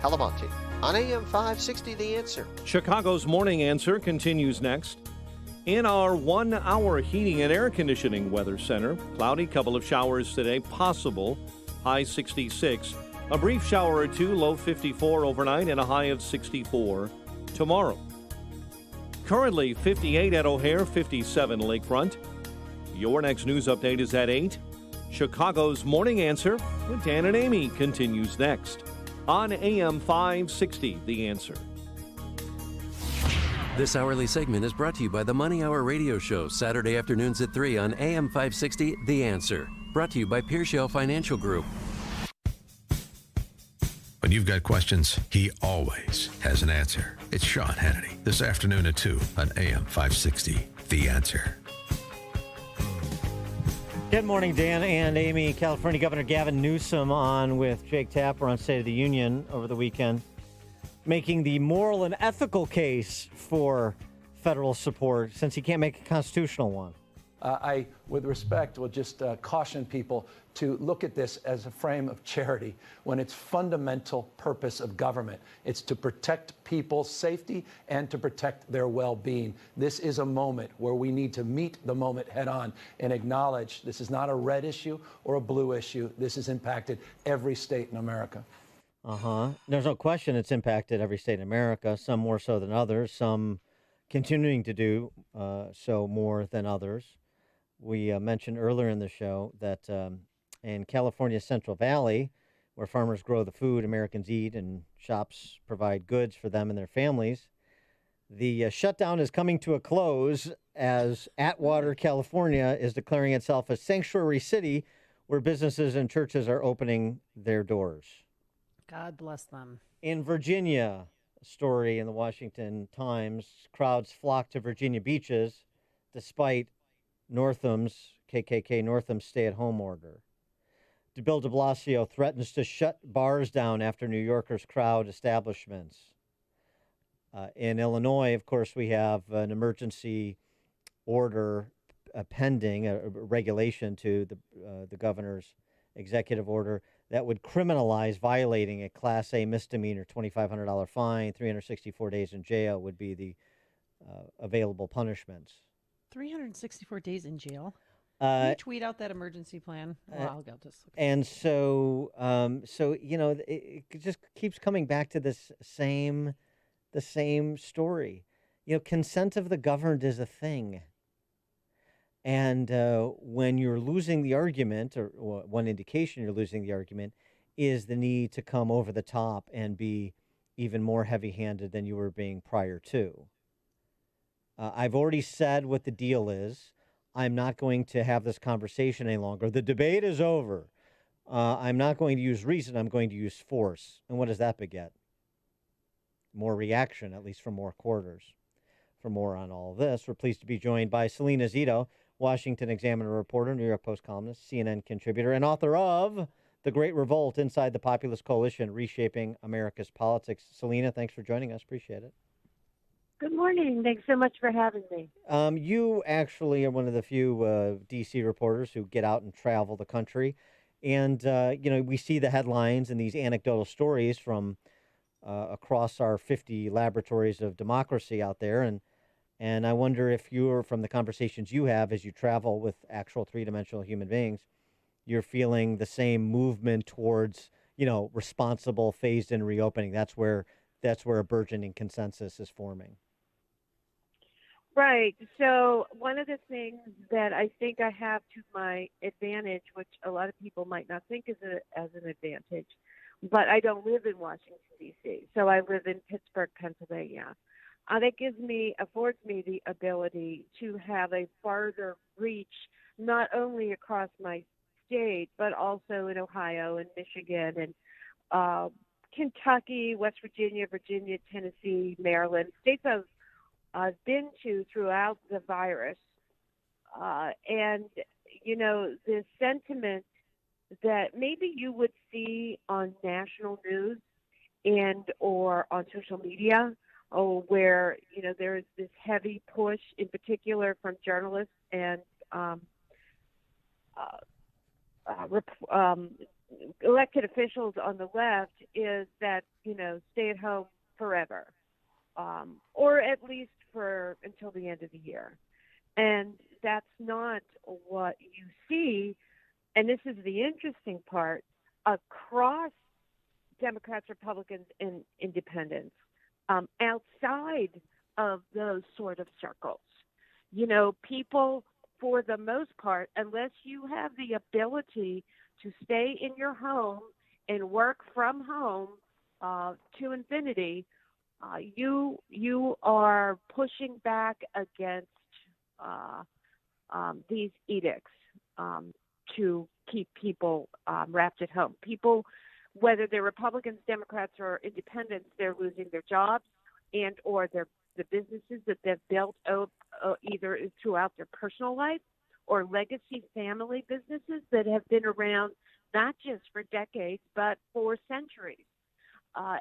Calamonte on AM 560, The Answer. Chicago's Morning Answer continues next. In our 1 hour heating and air conditioning weather center, cloudy, couple of showers today, possible, high 66. A brief shower or two, low 54 overnight, and a high of 64 tomorrow. Currently 58 at O'Hare, 57 Lakefront. Your next news update is at 8. Chicago's Morning Answer with Dan and Amy continues next on AM 560, The Answer. This hourly segment is brought to you by the Money Hour radio show, Saturday afternoons at 3 on AM 560, The Answer. Brought to you by Pearshell Financial Group. When you've got questions, he always has an answer. It's Sean Hannity, this afternoon at 2 on AM 560, The Answer. Good morning, Dan and Amy. California Governor Gavin Newsom on with Jake Tapper on State of the Union over the weekend, making the moral and ethical case for federal support since he can't make a constitutional one. I, with respect, will just caution people to look at this as a frame of charity when its fundamental purpose of government. It's to protect people's safety and to protect their well-being. This is a moment where we need to meet the moment head on and acknowledge this is not a red issue or a blue issue. This has impacted every state in America. There's no question it's impacted every state in America, some more so than others, some continuing to do so more than others. We mentioned earlier in the show that in California's Central Valley, where farmers grow the food Americans eat and shops provide goods for them and their families, the shutdown is coming to a close as Atwater, California, is declaring itself a sanctuary city where businesses and churches are opening their doors. God bless them. In Virginia, a story in the Washington Times, crowds flock to Virginia beaches despite KKK Northam's stay-at-home order. Bill de Blasio threatens to shut bars down after New Yorkers crowd establishments. In Illinois, of course, we have an emergency order pending, a regulation to the governor's executive order that would criminalize violating a Class A misdemeanor. $2,500 fine, 364 days in jail would be the available punishments. 364 days in jail. Can you tweet out that emergency plan? I'll go just look. And so it just keeps coming back to the same story. Consent of the governed is a thing. And when you're losing the argument, or one indication you're losing the argument, is the need to come over the top and be even more heavy-handed than you were being prior to. I've already said what the deal is. I'm not going to have this conversation any longer. The debate is over. I'm not going to use reason. I'm going to use force. And what does that beget? More reaction, at least from more quarters. For more on all of this, we're pleased to be joined by Salena Zito, Washington Examiner reporter, New York Post columnist, CNN contributor, and author of The Great Revolt Inside the Populist Coalition, Reshaping America's Politics. Salena, thanks for joining us. Appreciate it. Good morning. Thanks so much for having me. You actually are one of the few D.C. reporters who get out and travel the country. And, we see the headlines and these anecdotal stories from across our 50 laboratories of democracy out there. And I wonder if you're, from the conversations you have as you travel with actual three-dimensional human beings, you're feeling the same movement towards, responsible, phased-in reopening. That's where a burgeoning consensus is forming. Right. So one of the things that I think I have to my advantage, which a lot of people might not think as an advantage, but I don't live in Washington, D.C., so I live in Pittsburgh, Pennsylvania. That affords me the ability to have a farther reach, not only across my state, but also in Ohio and Michigan and Kentucky, West Virginia, Tennessee, Maryland, states I've been to throughout the virus. And, the sentiment that maybe you would see on national news or on social media, where, there is this heavy push, in particular from journalists and elected officials on the left is that, stay at home forever, or at least for until the end of the year. And that's not what you see. And this is the interesting part across Democrats, Republicans, and independents, outside of those sort of circles. People, for the most part, unless you have the ability to stay in your home and work from home to infinity, you are pushing back against these edicts to keep people wrapped at home. People, whether they're Republicans, Democrats, or independents, they're losing their jobs and or the businesses that they've built either throughout their personal life or legacy family businesses that have been around not just for decades but for centuries.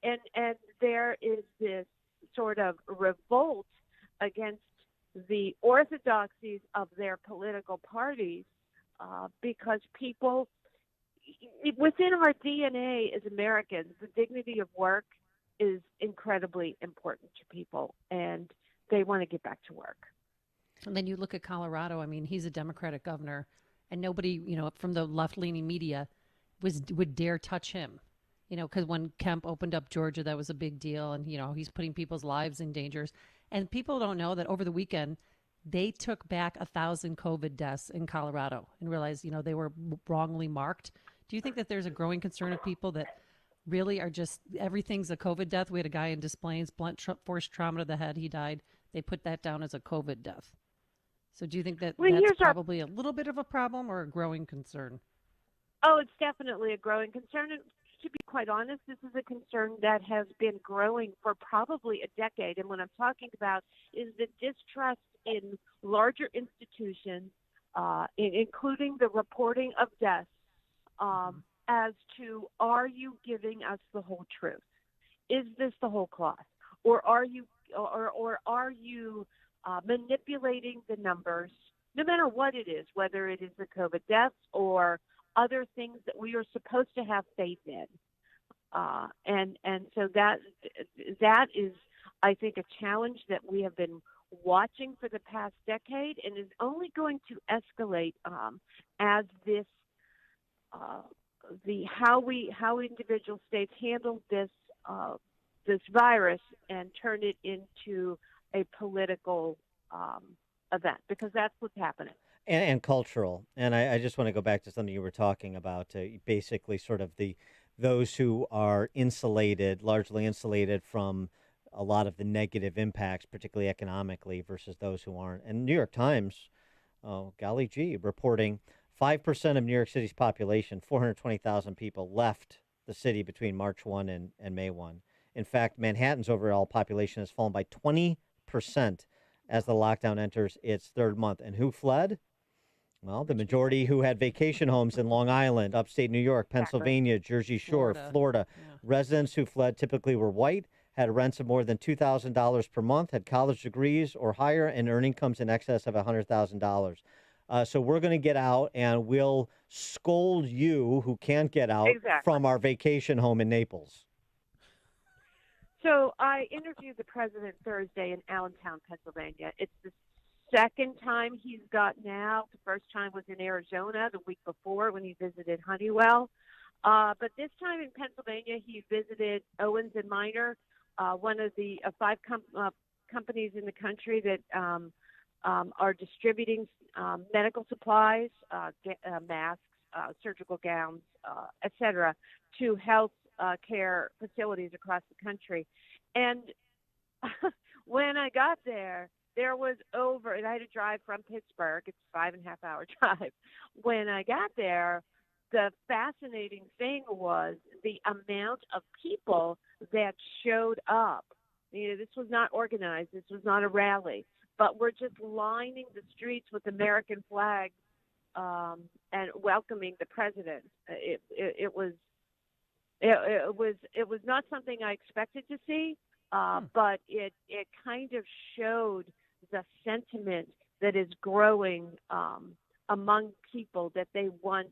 And there is this sort of revolt against the orthodoxies of their political parties because people, within our DNA as Americans, the dignity of work is incredibly important to people, and they want to get back to work. And then you look at Colorado. I mean, he's a Democratic governor, and nobody, from the left-leaning media would dare touch him. Because when Kemp opened up Georgia, that was a big deal, and he's putting people's lives in danger. And people don't know that over the weekend, they took back 1,000 COVID deaths in Colorado and realized, they were wrongly marked. Do you think that there's a growing concern of people that really are just, everything's a COVID death? We had a guy in Des Plaines, blunt force trauma to the head. He died. They put that down as a COVID death. So do you think that that's probably a little bit of a problem or a growing concern? Oh, it's definitely a growing concern. And to be quite honest, this is a concern that has been growing for probably a decade. And what I'm talking about is the distrust in larger institutions, including the reporting of deaths, as to, are you giving us the whole truth? Is this the whole cloth? Or are you manipulating the numbers, no matter what it is, whether it is the COVID deaths or other things that we are supposed to have faith in? And so that is, I think, a challenge that we have been watching for the past decade and is only going to escalate as this how individual states handle this virus and turn it into a political event, because that's what's happening. And cultural. And I just want to go back to something you were talking about, basically sort of those who are largely insulated from a lot of the negative impacts, particularly economically, versus those who aren't. And New York Times, golly gee, reporting 5% of New York City's population, 420,000 people, left the city between March 1 and May 1. In fact, Manhattan's overall population has fallen by 20% as the lockdown enters its third month. And who fled? Well, the majority who had vacation homes in Long Island, upstate New York, Pennsylvania, Jersey Shore, Florida. Yeah. Residents who fled typically were white, had rents of more than $2,000 per month, had college degrees or higher, and earned incomes in excess of $100,000. So we're going to get out, and we'll scold you who can't get out from our vacation home in Naples. So I interviewed the president Thursday in Allentown, Pennsylvania. It's the second time he's gotten out. The first time was in Arizona the week before when he visited Honeywell. But this time in Pennsylvania, he visited Owens & Minor, one of the 5 companies in the country that are distributing medical supplies, masks, surgical gowns, et cetera, to health care facilities across the country. And when I got there was and I had to drive from Pittsburgh. It's a 5.5-hour drive. When I got there, the fascinating thing was the amount of people that showed up. This was not organized. This was not a rally, but we're just lining the streets with American flags and welcoming the president. It was not something I expected to see, but it kind of showed the sentiment that is growing among people that they want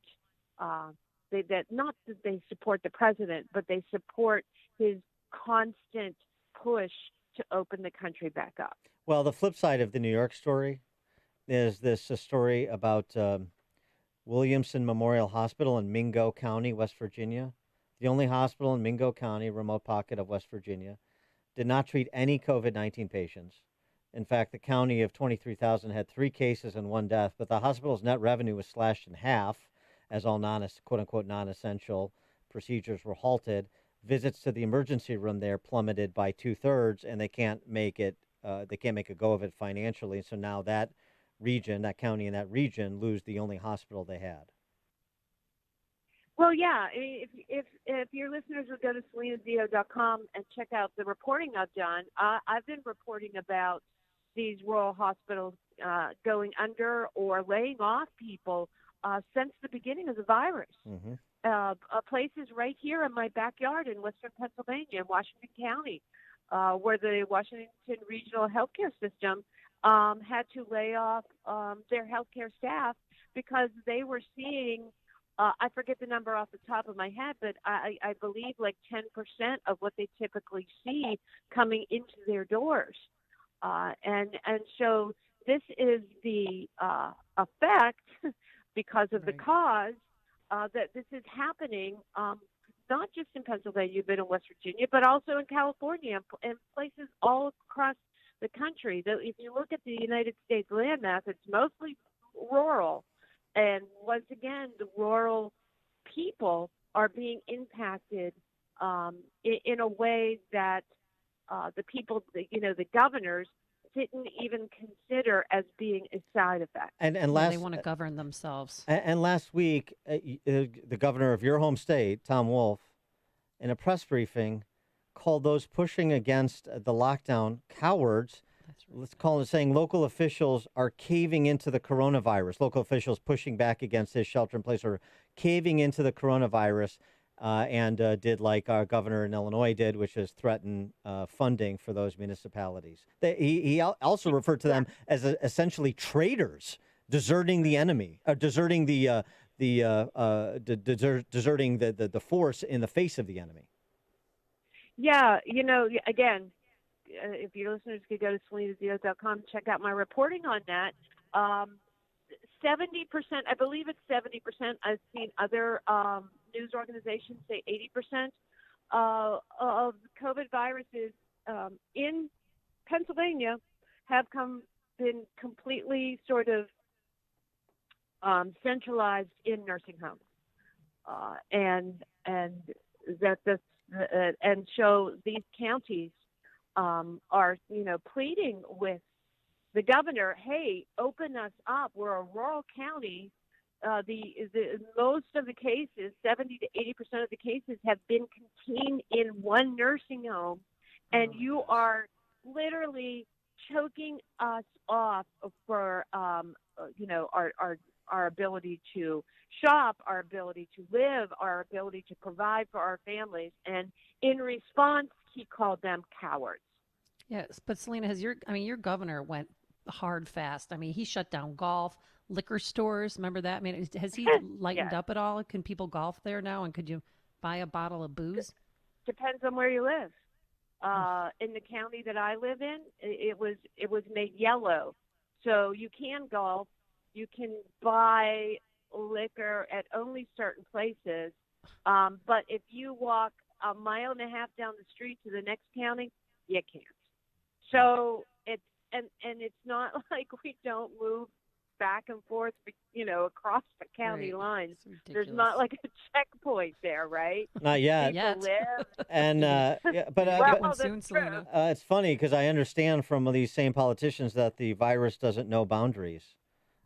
not that they support the president, but they support his constant push to open the country back up. Well, the flip side of the New York story is this a story about Williamson Memorial Hospital in Mingo County, West Virginia. The only hospital in Mingo County, remote pocket of West Virginia, did not treat any COVID-19 patients. In fact, the county of 23,000 had 3 cases and 1 death, but the hospital's net revenue was slashed in half as all quote-unquote non-essential procedures were halted. Visits to the emergency room there plummeted by 2/3, and they can't make a go of it financially. So now that county and that region lose the only hospital they had. Well, yeah. If your listeners would go to SelenaZito.com and check out the reporting I've done, I've been reporting about these rural hospitals going under or laying off people since the beginning of the virus. Mm-hmm. Places right here in my backyard in western Pennsylvania, in Washington County, where the Washington Regional Healthcare System had to lay off their healthcare staff because they were seeing, I forget the number off the top of my head, but I believe like 10% of what they typically see coming into their doors. And so this is the effect because of the cause that this is happening, not just in Pennsylvania, but in West Virginia, but also in California and places all across the country. If you look at the United States landmass, it's mostly rural. And once again, the rural people are being impacted in a way that the people, the governors, didn't even consider as being a side effect. And they want to govern themselves. And last week, the governor of your home state, Tom Wolf, in a press briefing, called those pushing against the lockdown cowards. That's right. Let's call it, saying local officials are caving into the coronavirus. Local officials pushing back against this shelter in place or caving into the coronavirus. And did like our governor in Illinois did, which is threaten funding for those municipalities. He also referred to them as essentially traitors, deserting the enemy, deserting the force in the face of the enemy. Yeah, again, if your listeners could go to SelenaZito.com, check out my reporting on that. 70%, I believe it's 70%. I've seen other news organizations say 80% of COVID viruses in Pennsylvania have been completely sort of centralized in nursing homes, and so these counties are pleading with the governor, hey, open us up. We're a rural county. Most of the cases, 70 to 80% of the cases, have been contained in one nursing home, and you are literally choking us off for our ability to shop, our ability to live, our ability to provide for our families. And in response, he called them cowards. Yes, but Salena, your governor went hard fast. I mean, he shut down golf, liquor stores. Remember that? I mean, has he lightened up at all? Can people golf there now? And could you buy a bottle of booze? Depends on where you live. In the county that I live in, it was made yellow, so you can golf. You can buy liquor at only certain places, but if you walk a mile and a half down the street to the next county, you can't. So it's not like we don't move back and forth, across the county lines. There's not like a checkpoint there, right? Not yet. People live. And soon, Salena. It's funny because I understand from these same politicians that the virus doesn't know boundaries.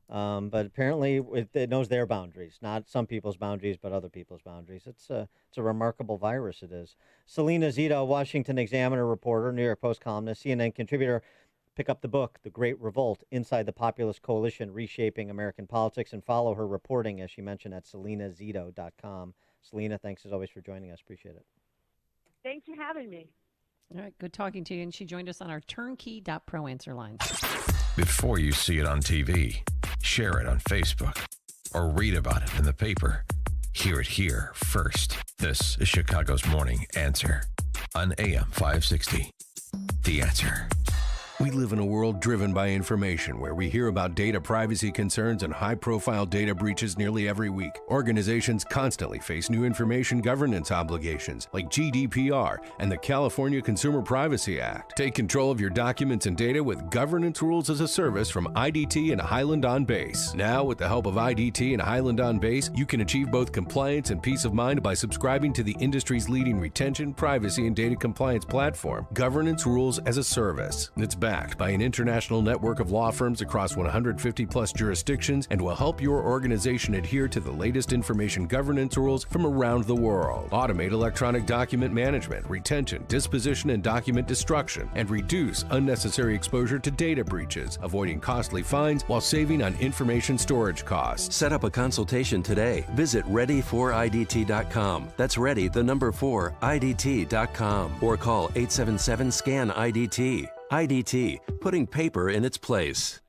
But apparently it knows their boundaries, not some people's boundaries, but other people's boundaries. It's a remarkable virus, it is. Salena Zito, Washington Examiner reporter, New York Post columnist, CNN contributor. Pick up the book, The Great Revolt, Inside the Populist Coalition, Reshaping American Politics, and follow her reporting, as she mentioned, at SelenaZito.com. Salena, thanks as always for joining us. Appreciate it. Thanks for having me. All right, good talking to you. And she joined us on our turnkey.pro answer line. Before you see it on TV, share it on Facebook, or read about it in the paper. Hear it here first. This is Chicago's Morning Answer on AM 560. The Answer. We live in a world driven by information where we hear about data privacy concerns and high-profile data breaches nearly every week. Organizations constantly face new information governance obligations like GDPR and the California Consumer Privacy Act. Take control of your documents and data with Governance Rules as a Service from IDT and Highland on Base. Now, with the help of IDT and Highland on Base, you can achieve both compliance and peace of mind by subscribing to the industry's leading retention, privacy, and data compliance platform, Governance Rules as a Service. It's backed by an international network of law firms across 150-plus jurisdictions and will help your organization adhere to the latest information governance rules from around the world. Automate electronic document management, retention, disposition, and document destruction, and reduce unnecessary exposure to data breaches, avoiding costly fines while saving on information storage costs. Set up a consultation today. Visit ready4idt.com. That's ready, the number 4, IDT.com. Or call 877-SCAN-IDT. IDT, putting paper in its place.